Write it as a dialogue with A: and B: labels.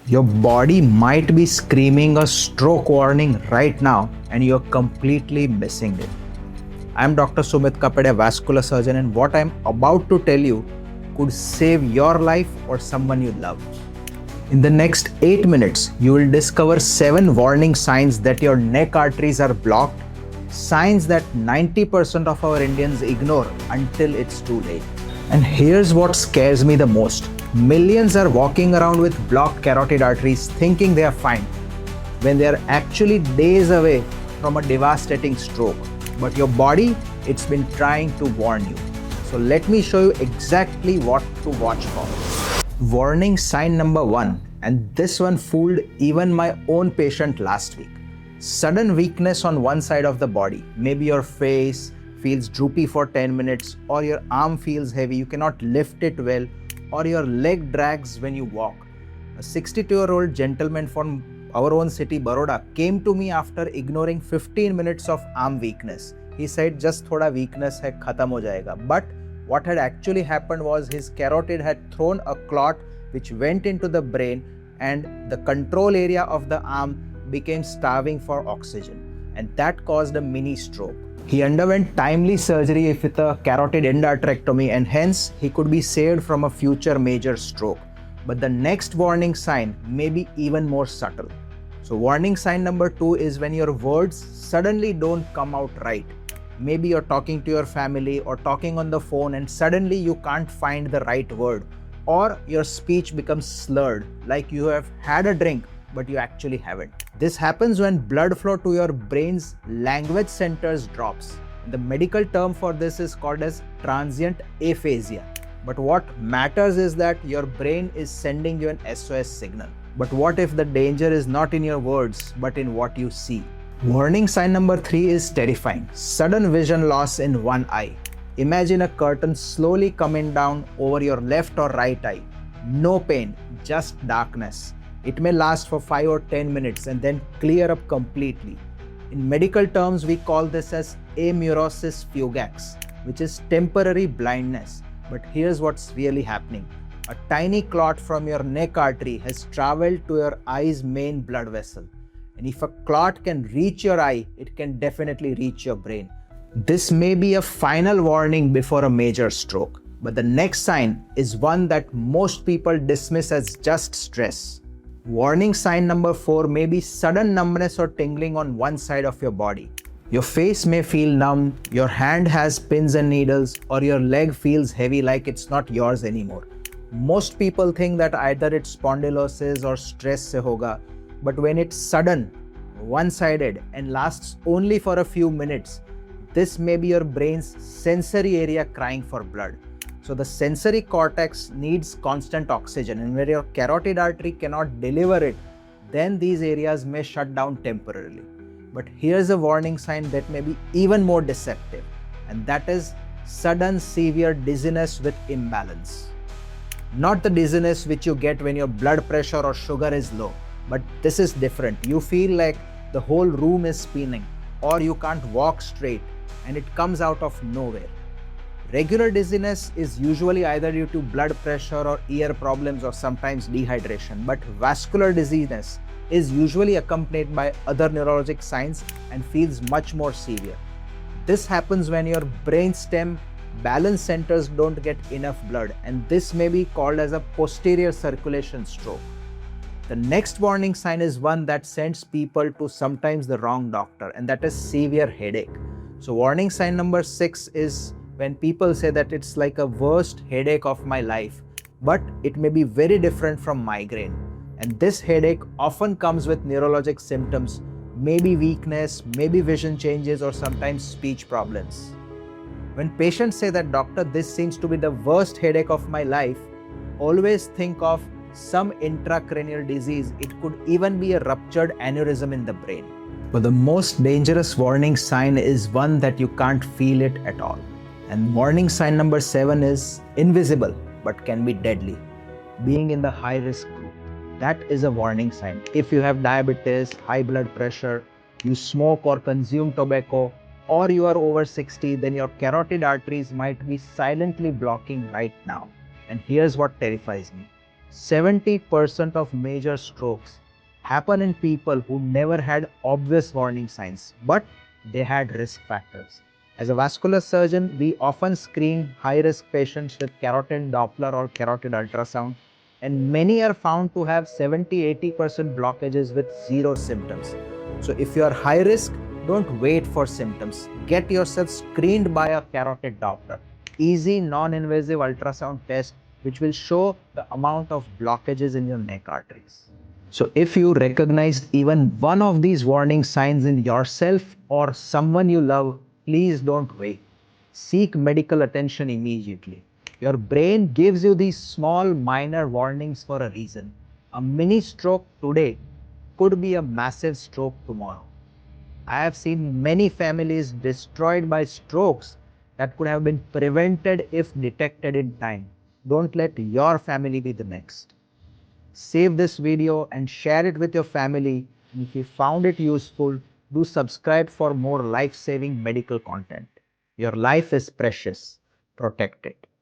A: Your body might be screaming a stroke warning right now and you're completely missing it. I'm Dr. Sumit, Kapadia, vascular surgeon, and what I'm about to tell you could save your life or someone you love. In the next 8 minutes, you will discover 7 warning signs that your neck arteries are blocked, signs that 90% of our Indians ignore until it's too late. And here's what scares me the most. Millions are walking around with blocked carotid arteries thinking they are fine, when they are actually days away from a devastating stroke. But your body, it's been trying to warn you. So let me show you exactly what to watch for. Warning sign number 1, and this one fooled even my own patient last week. Sudden weakness on one side of the body. Maybe your face feels droopy for 10 minutes, or your arm feels heavy, you cannot lift it well, or your leg drags when you walk. A 62-year-old gentleman from our own city, Baroda, came to me after ignoring 15 minutes of arm weakness. He said, just thoda weakness hai, khatam ho jayega. But what had actually happened was his carotid had thrown a clot which went into the brain, and the control area of the arm became starving for oxygen, and that caused a mini stroke. He underwent timely surgery with a carotid endarterectomy, and hence he could be saved from a future major stroke. But the next warning sign may be even more subtle. So warning sign number 2 is when your words suddenly don't come out right. Maybe you're talking to your family or talking on the phone and suddenly you can't find the right word, or your speech becomes slurred, like you have had a drink but you actually haven't. This happens when blood flow to your brain's language centers drops. The medical term for this is called as transient aphasia. But what matters is that your brain is sending you an SOS signal. But what if the danger is not in your words but in what you see? Warning sign number 3 is terrifying. Sudden vision loss in one eye. Imagine a curtain slowly coming down over your left or right eye. No pain, just darkness. It may last for 5 or 10 minutes and then clear up completely. In medical terms, we call this as amaurosis fugax, which is temporary blindness. But here's what's really happening. A tiny clot from your neck artery has traveled to your eye's main blood vessel. And if a clot can reach your eye, it can definitely reach your brain. This may be a final warning before a major stroke. But the next sign is one that most people dismiss as just stress. Warning sign number 4 may be sudden numbness or tingling on one side of your body. Your face may feel numb, your hand has pins and needles, or your leg feels heavy like it's not yours anymore. Most people think that either it's spondylosis or stress se hoga, but when it's sudden, one-sided, and lasts only for a few minutes, this may be your brain's sensory area crying for blood. So the sensory cortex needs constant oxygen, and where your carotid artery cannot deliver it, then these areas may shut down temporarily. But here's a warning sign that may be even more deceptive, and that is sudden severe dizziness with imbalance. Not the dizziness which you get when your blood pressure or sugar is low, but this is different. You feel like the whole room is spinning, or you can't walk straight, and it comes out of nowhere. Regular dizziness is usually either due to blood pressure or ear problems or sometimes dehydration, but vascular dizziness is usually accompanied by other neurologic signs and feels much more severe. This happens when your brainstem balance centers don't get enough blood, and this may be called as a posterior circulation stroke. The next warning sign is one that sends people to sometimes the wrong doctor, and that is severe headache. So warning sign number 6 is when people say that it's like a worst headache of my life, but it may be very different from migraine. And this headache often comes with neurologic symptoms, maybe weakness, maybe vision changes, or sometimes speech problems. When patients say that, doctor, this seems to be the worst headache of my life, always think of some intracranial disease. It could even be a ruptured aneurysm in the brain. But the most dangerous warning sign is one that you can't feel it at all. And warning sign number 7 is invisible but can be deadly. Being in the high risk group. That is a warning sign. If you have diabetes, high blood pressure, you smoke or consume tobacco, or you are over 60, then your carotid arteries might be silently blocking right now. And here's what terrifies me. 70% of major strokes happen in people who never had obvious warning signs, but they had risk factors. As a vascular surgeon, we often screen high-risk patients with carotid Doppler or carotid ultrasound, and many are found to have 70-80% blockages with zero symptoms. So if you are high risk, don't wait for symptoms. Get yourself screened by a carotid Doppler. Easy non-invasive ultrasound test which will show the amount of blockages in your neck arteries. So if you recognize even one of these warning signs in yourself or someone you love, please don't wait. Seek medical attention immediately. Your brain gives you these small minor warnings for a reason. A mini stroke today could be a massive stroke tomorrow. I have seen many families destroyed by strokes that could have been prevented if detected in time. Don't let your family be the next. Save this video and share it with your family. And if you found it useful, do subscribe for more life-saving medical content. Your life is precious. Protect it.